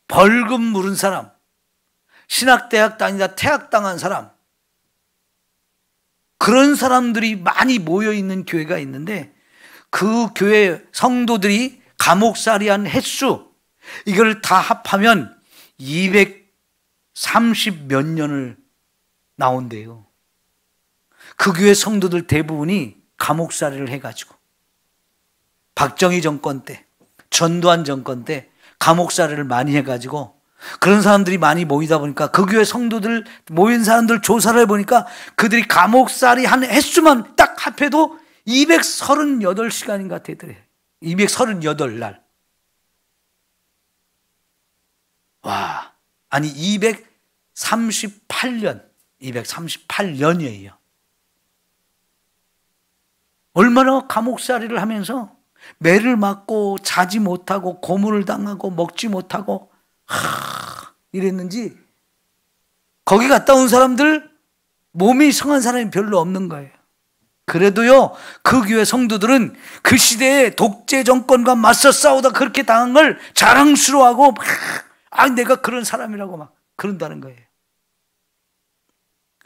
벌금 물은 사람, 신학대학 다니다 퇴학당한 사람, 그런 사람들이 많이 모여있는 교회가 있는데 그 교회 성도들이 감옥살이한 횟수, 이걸 다 합하면 230 몇 년을 나온대요. 그 교회 성도들 대부분이 감옥살이를 해가지고 박정희 정권 때, 전두환 정권 때 감옥살이를 많이 해가지고 그런 사람들이 많이 모이다 보니까 그 교회 성도들 모인 사람들 조사를 해보니까 그들이 감옥살이 한 횟수만 딱 합해도 238시간인가 되더래요. 238날. 와, 아니 238년이에요. 얼마나 감옥살이를 하면서 매를 맞고 자지 못하고 고문을 당하고 먹지 못하고 이랬는지 거기 갔다 온 사람들 몸이 성한 사람이 별로 없는 거예요. 그래도요, 그 교회 성도들은 그 시대에 독재 정권과 맞서 싸우다 그렇게 당한 걸 자랑스러워하고 내가 그런 사람이라고 막 그런다는 거예요.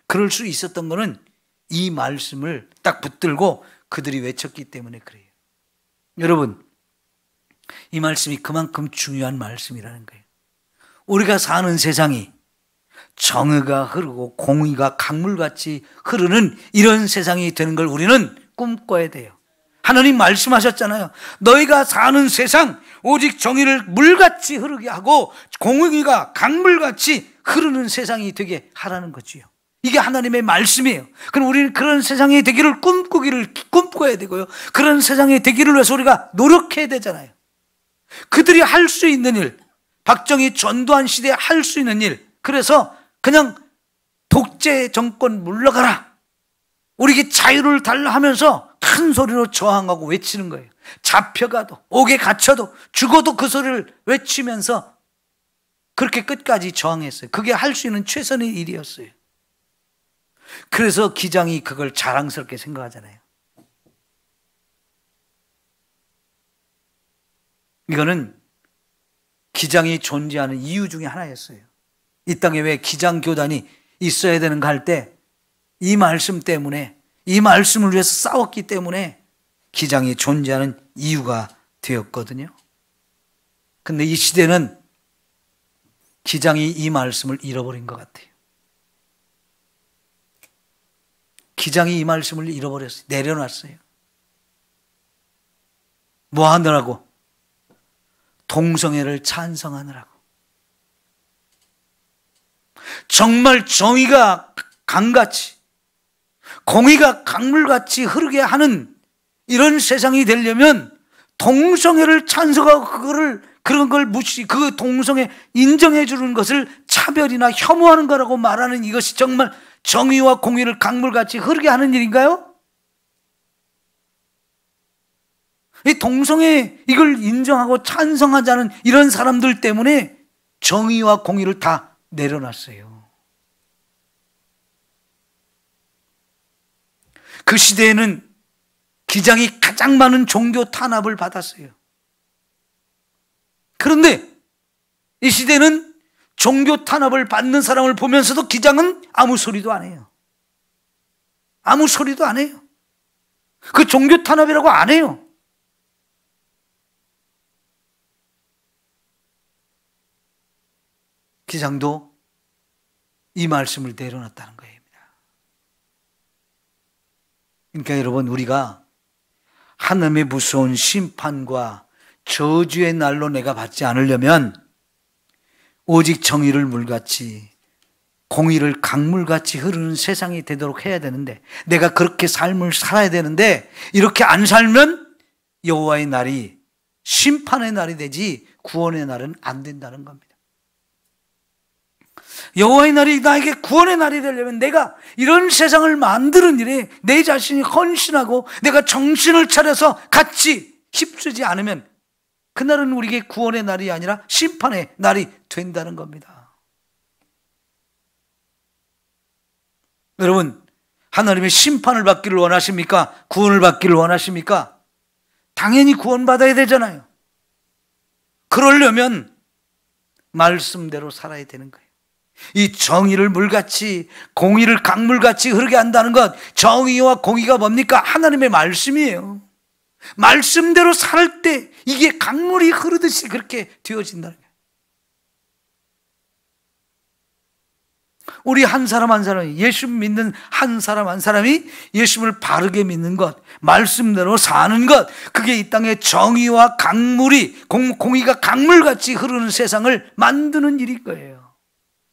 그럴 수 있었던 거는 이 말씀을 딱 붙들고 그들이 외쳤기 때문에 그래요. 여러분, 이 말씀이 그만큼 중요한 말씀이라는 거예요. 우리가 사는 세상이 정의가 흐르고 공의가 강물같이 흐르는 이런 세상이 되는 걸 우리는 꿈꿔야 돼요. 하나님 말씀하셨잖아요. 너희가 사는 세상 오직 정의를 물같이 흐르게 하고 공의가 강물같이 흐르는 세상이 되게 하라는 거지요. 이게 하나님의 말씀이에요. 그럼 우리는 그런 세상이 되기를 꿈꿔야 되고요. 그런 세상이 되기를 위해서 우리가 노력해야 되잖아요. 그들이 할 수 있는 일, 박정희 전두환 시대에 할 수 있는 일, 그래서 그냥 독재 정권 물러가라, 우리에게 자유를 달라 하면서 큰 소리로 저항하고 외치는 거예요. 잡혀가도 옥에 갇혀도 죽어도 그 소리를 외치면서 그렇게 끝까지 저항했어요. 그게 할 수 있는 최선의 일이었어요. 그래서 기장이 그걸 자랑스럽게 생각하잖아요. 이거는 기장이 존재하는 이유 중에 하나였어요. 이 땅에 왜 기장 교단이 있어야 되는가 할 때 이 말씀 때문에, 이 말씀을 위해서 싸웠기 때문에 기장이 존재하는 이유가 되었거든요. 근데 이 시대는 기장이 이 말씀을 잃어버린 것 같아요. 기장이 이 말씀을 잃어버렸어요. 내려놨어요. 뭐 하느라고? 동성애를 찬성하느라고. 정말 정의가 강같이, 공의가 강물같이 흐르게 하는 이런 세상이 되려면 동성애를 찬성하고 그런 걸 그 동성애 인정해 주는 것을 차별이나 혐오하는 거라고 말하는 이것이 정말 정의와 공의를 강물같이 흐르게 하는 일인가요? 이 동성애 이걸 인정하고 찬성하자는 이런 사람들 때문에 정의와 공의를 다 내려놨어요. 그 시대에는 기장이 가장 많은 종교 탄압을 받았어요. 그런데 이 시대는 종교 탄압을 받는 사람을 보면서도 기장은 아무 소리도 안 해요. 아무 소리도 안 해요. 그 종교 탄압이라고 안 해요. 기장도 이 말씀을 내려놨다는 거예요. 그러니까 여러분, 우리가 하나님의 무서운 심판과 저주의 날로 내가 받지 않으려면 오직 정의를 물같이 공의를 강물같이 흐르는 세상이 되도록 해야 되는데, 내가 그렇게 삶을 살아야 되는데 이렇게 안 살면 여호와의 날이 심판의 날이 되지 구원의 날은 안 된다는 겁니다. 여호와의 날이 나에게 구원의 날이 되려면 내가 이런 세상을 만드는 일에 내 자신이 헌신하고 내가 정신을 차려서 같이 힘쓰지 않으면 그날은 우리에게 구원의 날이 아니라 심판의 날이 된다는 겁니다. 여러분, 하나님의 심판을 받기를 원하십니까? 구원을 받기를 원하십니까? 당연히 구원받아야 되잖아요. 그러려면 말씀대로 살아야 되는 거예요. 이 정의를 물같이 공의를 강물같이 흐르게 한다는 것, 정의와 공의가 뭡니까? 하나님의 말씀이에요. 말씀대로 살 때 이게 강물이 흐르듯이 그렇게 되어진다는 거예요. 우리 한 사람 한 사람이, 예수 믿는 한 사람 한 사람이 예수를 바르게 믿는 것, 말씀대로 사는 것, 그게 이 땅에 정의와 강물이, 공의가 강물같이 흐르는 세상을 만드는 일일 거예요.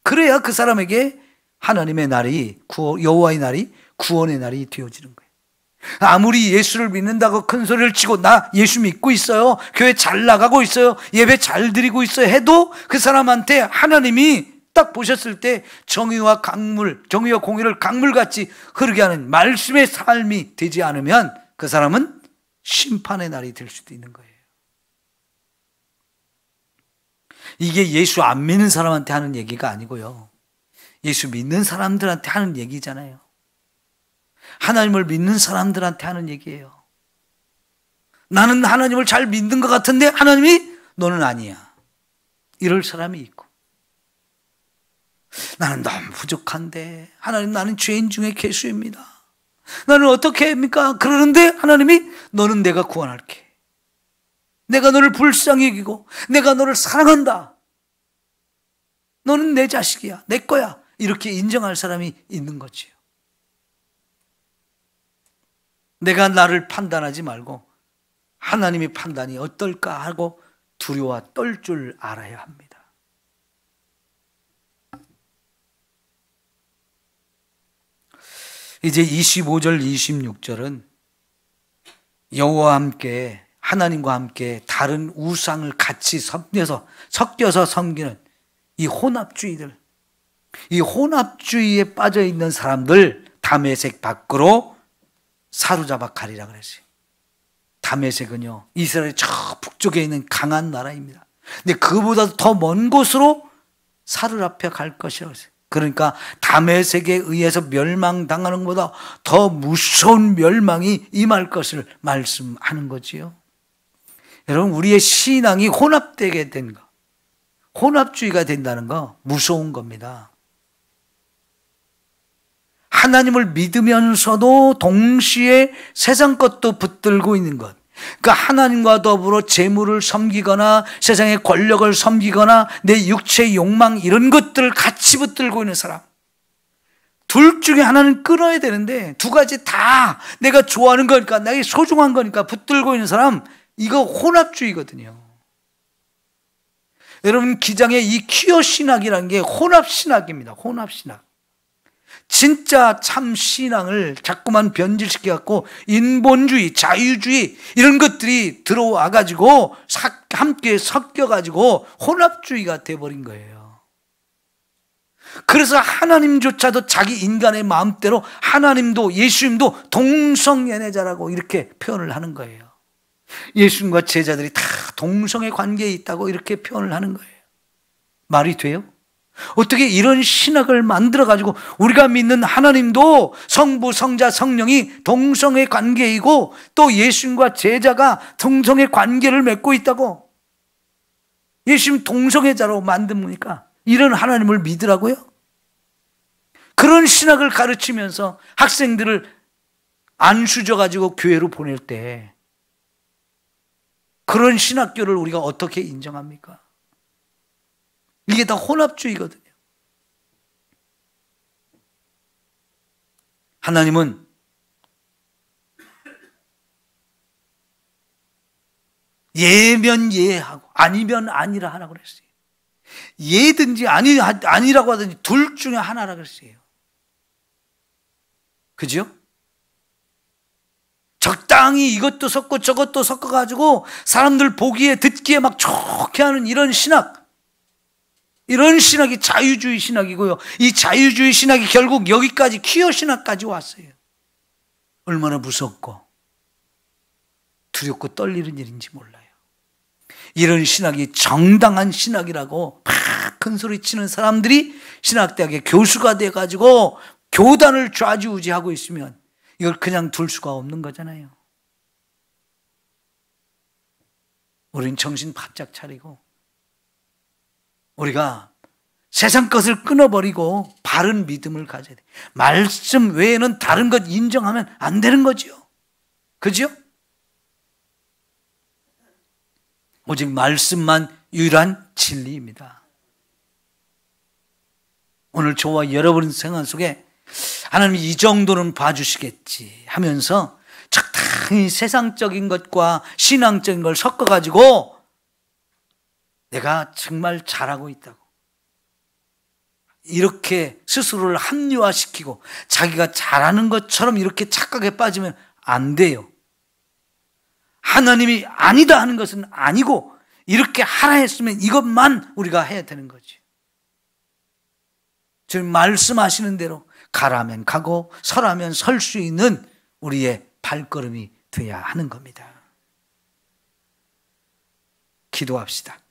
그래야 그 사람에게 하나님의 날이, 여호와의 날이, 구원의 날이 되어지는 거예요. 아무리 예수를 믿는다고 큰 소리를 치고 나 예수 믿고 있어요, 교회 잘 나가고 있어요, 예배 잘 드리고 있어요 해도 그 사람한테 하나님이 딱 보셨을 때 정의와 공의를 강물같이 흐르게 하는 말씀의 삶이 되지 않으면 그 사람은 심판의 날이 될 수도 있는 거예요. 이게 예수 안 믿는 사람한테 하는 얘기가 아니고요, 예수 믿는 사람들한테 하는 얘기잖아요. 하나님을 믿는 사람들한테 하는 얘기예요. 나는 하나님을 잘 믿는 것 같은데 하나님이 너는 아니야, 이럴 사람이 있고, 나는 너무 부족한데 하나님 나는 죄인 중에 괴수입니다, 나는 어떻게 합니까? 그러는데 하나님이 너는 내가 구원할게, 내가 너를 불쌍히 여기고 내가 너를 사랑한다, 너는 내 자식이야, 내 거야, 이렇게 인정할 사람이 있는 거지요. 내가 나를 판단하지 말고 하나님의 판단이 어떨까 하고 두려워 떨 줄 알아야 합니다. 이제 25절 26절은 여호와와 함께, 하나님과 함께 다른 우상을 같이 섞여서 섬기는 이 혼합주의들, 이 혼합주의에 빠져 있는 사람들 다메섹 밖으로 사로잡아 가리라 그랬어요. 다메섹은요, 이스라엘 저 북쪽에 있는 강한 나라입니다. 근데 그보다 더 먼 곳으로 사로잡혀 갈 것이라고 했어요. 그러니까 다메섹에 의해서 멸망당하는 것보다 더 무서운 멸망이 임할 것을 말씀하는 거지요. 여러분, 우리의 신앙이 혼합되게 된 거, 혼합주의가 된다는 거 무서운 겁니다. 하나님을 믿으면서도 동시에 세상 것도 붙들고 있는 것, 그러니까 하나님과 더불어 재물을 섬기거나 세상의 권력을 섬기거나 내 육체의 욕망, 이런 것들을 같이 붙들고 있는 사람, 둘 중에 하나는 끊어야 되는데 두 가지 다 내가 좋아하는 거니까, 나에게 소중한 거니까 붙들고 있는 사람, 이거 혼합주의거든요. 여러분, 기장의 이 퀴어 신학이라는 게 혼합신학입니다. 혼합신학. 진짜 참 신앙을 자꾸만 변질시켜갖고 인본주의, 자유주의 이런 것들이 들어와가지고 함께 섞여가지고 혼합주의가 돼버린 거예요. 그래서 하나님조차도 자기 인간의 마음대로 하나님도 예수님도 동성연애자라고 이렇게 표현을 하는 거예요. 예수님과 제자들이 다 동성의 관계에 있다고 이렇게 표현을 하는 거예요. 말이 돼요? 어떻게 이런 신학을 만들어가지고 우리가 믿는 하나님도 성부, 성자, 성령이 동성의 관계이고 또 예수님과 제자가 동성의 관계를 맺고 있다고, 예수님 동성애자로 만듭니까? 이런 하나님을 믿으라고요? 그런 신학을 가르치면서 학생들을 안수져가지고 교회로 보낼 때 그런 신학교를 우리가 어떻게 인정합니까? 이게 다 혼합주의거든요. 하나님은 예면 예하고 아니면 아니라 하라고 그랬어요. 예든지 아니라고 하든지 둘 중에 하나라 그랬어요. 그죠? 적당히 이것도 섞고 저것도 섞어가지고 사람들 보기에 듣기에 막 좋게 하는 이런 신학, 이런 신학이 자유주의 신학이고요. 이 자유주의 신학이 결국 여기까지 퀴어 신학까지 왔어요. 얼마나 무섭고 두렵고 떨리는 일인지 몰라요. 이런 신학이 정당한 신학이라고 막 큰 소리 치는 사람들이 신학대학의 교수가 돼가지고 교단을 좌지우지하고 있으면 이걸 그냥 둘 수가 없는 거잖아요. 우린 정신 바짝 차리고 우리가 세상 것을 끊어버리고 바른 믿음을 가져야 돼. 말씀 외에는 다른 것 인정하면 안 되는 거죠. 그죠? 오직 말씀만 유일한 진리입니다. 오늘 저와 여러분 생활 속에 하나님이 이 정도는 봐주시겠지 하면서 적당히 세상적인 것과 신앙적인 걸 섞어가지고 내가 정말 잘하고 있다고 이렇게 스스로를 합리화시키고 자기가 잘하는 것처럼 이렇게 착각에 빠지면 안 돼요. 하나님이 아니다 하는 것은 아니고 이렇게 하라 했으면 이것만 우리가 해야 되는 거지. 지금 말씀하시는 대로 가라면 가고 서라면 설 수 있는 우리의 발걸음이 돼야 하는 겁니다. 기도합시다.